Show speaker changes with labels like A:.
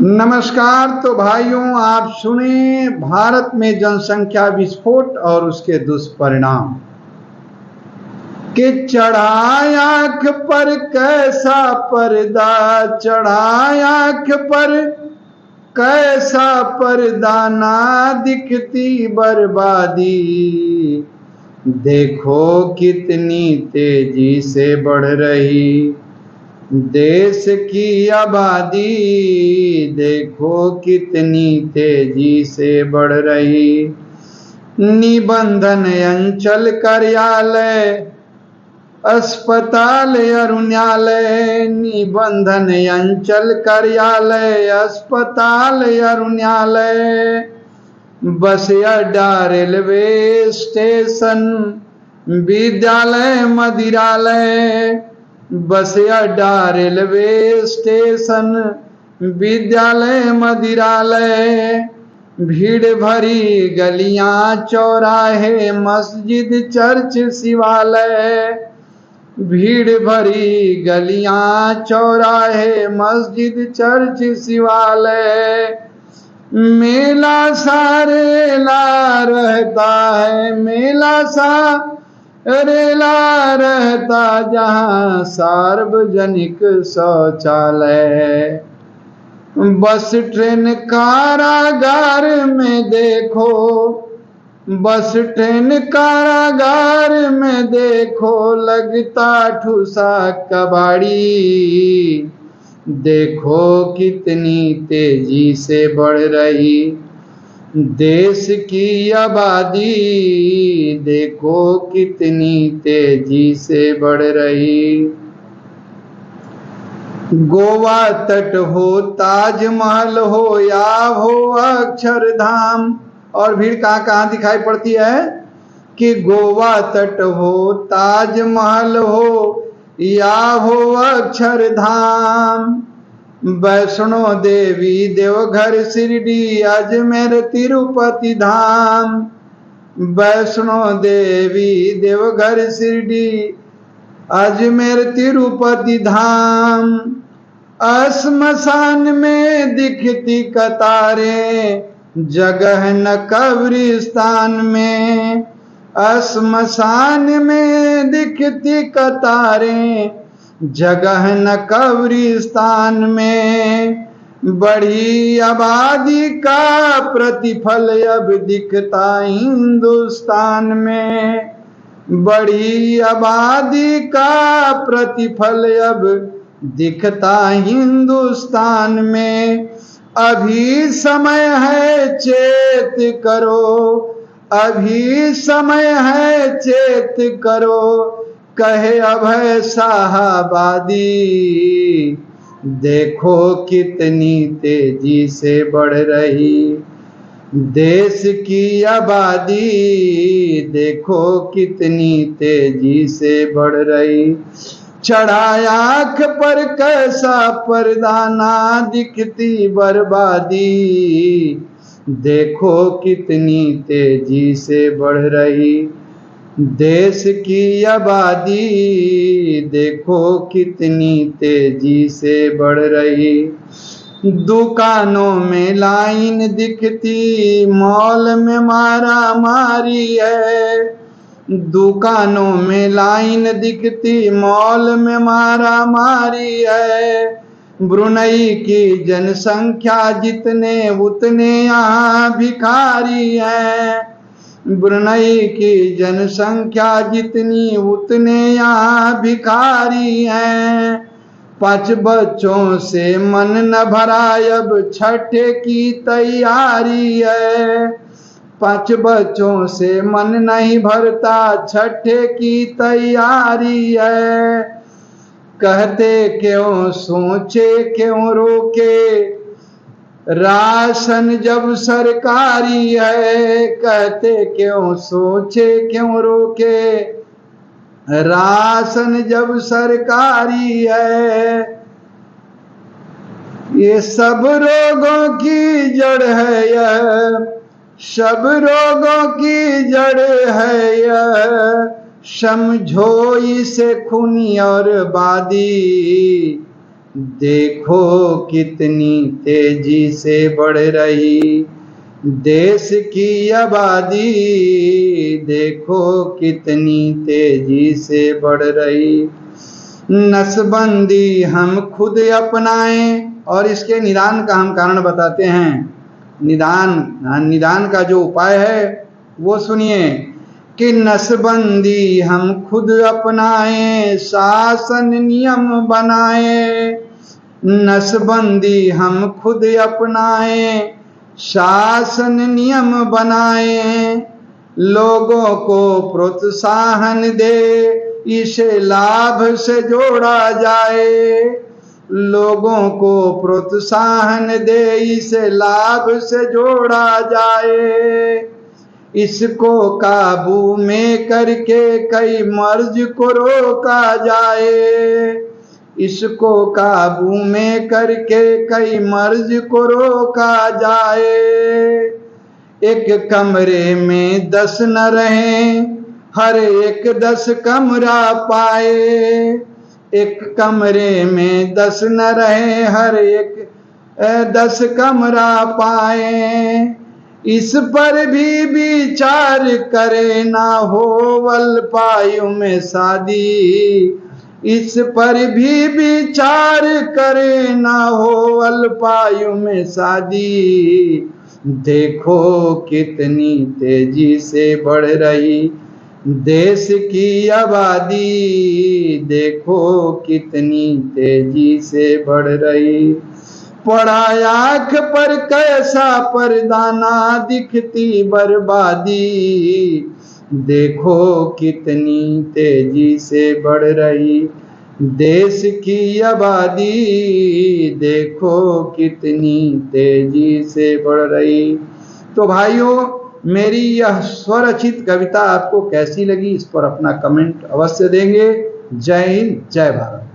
A: नमस्कार। तो भाइयों, आप सुने भारत में जनसंख्या विस्फोट और उसके दुष्परिणाम। कि चढ़ाई आंख पर कैसा पर्दा, चढ़ाई आंख पर कैसा पर्दा, ना दिखती बर्बादी। देखो कितनी तेजी से बढ़ रही देश की आबादी, देखो कितनी तेजी से बढ़ रही। निबंधन अंचल कार्यालय, अस्पताल अरुणालय, निबंधन अंचल कार्यालय, अस्पताल अरुणालय, बस अड्डा रेलवे स्टेशन, विद्यालय मदिरालय, बस अड्डा रेलवे स्टेशन, विद्यालय मदिरालय, भीड़ भरी गलियां चौराहे, मस्जिद चर्च शिवालय, भीड़ भरी गलियां चौराहे, मस्जिद चर्च शिवालय। मेला सारेला रहता है, मेला सा रेला रहता जहां सार्वजनिक शौचालय। बस ट्रेन कारागार में देखो, बस ट्रेन कारागार में देखो, लगता ठूसा कबाड़ी। देखो कितनी तेजी से बढ़ रही देश की आबादी, देखो कितनी तेजी से बढ़ रही। गोवा तट हो, ताजमहल हो या हो अक्षरधाम, और भीड़ कहाँ कहाँ दिखाई पड़ती है कि गोवा तट हो, ताजमहल हो या हो अक्षरधाम, वैष्णो देवी, देवघर, शिरडी, अजमेर, तिरुपति धाम, वैष्णो देवी, देवघर, शिरडी, अजमेर, तिरुपति धाम। श्मशान में दिखती कतारें, जगह न कब्रिस्तान में, श्मशान में दिखती कतारें, जगह न कब्रिस्तान में। बड़ी आबादी का प्रतिफल अब दिखता हिंदुस्तान में, बड़ी आबादी का प्रतिफल अब दिखता हिंदुस्तान में। अभी समय है चेत करो, अभी समय है चेत करो, कहे अभय शाहाबादी। देखो कितनी तेजी से बढ़ रही देश की आबादी, देखो कितनी तेजी से बढ़ रही। चढ़ाई आंख पर कैसा पर्दा, ना दिखती बर्बादी। देखो कितनी तेजी से बढ़ रही देश की आबादी, देखो कितनी तेजी से बढ़ रही। दुकानों में लाइन दिखती, मॉल में मारा मारी है। दुकानों में लाइन दिखती, मॉल में मारा मारी है। ब्रुनई की जनसंख्या जितने उतने यहाँ भिखारी हैं, ब्रुनई की जनसंख्या जितनी उतने यहाँ भिखारी हैं। 5 बच्चों से मन न भरा, अब छठे की तैयारी है। 5 बच्चों से मन नहीं भरता, छठे की तैयारी है। कहते क्यों सोचे क्यों रोके, राशन जब सरकारी है। कहते क्यों सोचे क्यों रोके, राशन जब सरकारी है। ये सब रोगों की जड़ है यह, सब रोगों की जड़ है यह। समझो इसे खूनी और बादी, देखो कितनी तेजी से बढ़ रही देश की आबादी, देखो कितनी तेजी से बढ़ रही। नसबंदी हम खुद अपनाएं, और इसके निदान का हम कारण बताते हैं। निदान का जो उपाय है वो सुनिए कि नसबंदी हम खुद अपनाएं, शासन नियम बनाएं। नसबंदी हम खुद अपनाएं, शासन नियम बनाएं। लोगों को प्रोत्साहन दे, इसे लाभ से जोड़ा जाए। लोगों को प्रोत्साहन दे, इसे लाभ से जोड़ा जाए। इसको काबू में करके कई मर्ज को रोका जाए। इसको काबू में करके कई मर्ज को रोका जाए। एक कमरे में 10 न रहें, हर एक 10 कमरा पाए। एक कमरे में 10 न रहे, हर एक 10 कमरा पाए। इस पर भी विचार करे, ना हो अल्पायु में शादी। इस पर भी विचार करे, ना हो अल्पायु में शादी। देखो कितनी तेजी से बढ़ रही देश की आबादी, देखो कितनी तेजी से बढ़ रही। पड़ा आँख पर कैसा परदाना, दिखती बर्बादी। देखो कितनी तेजी से बढ़ रही देश की आबादी, देखो कितनी तेजी से बढ़ रही। तो भाइयों, मेरी यह स्वरचित कविता आपको कैसी लगी, इस पर अपना कमेंट अवश्य देंगे। जय हिंद, जय भारत।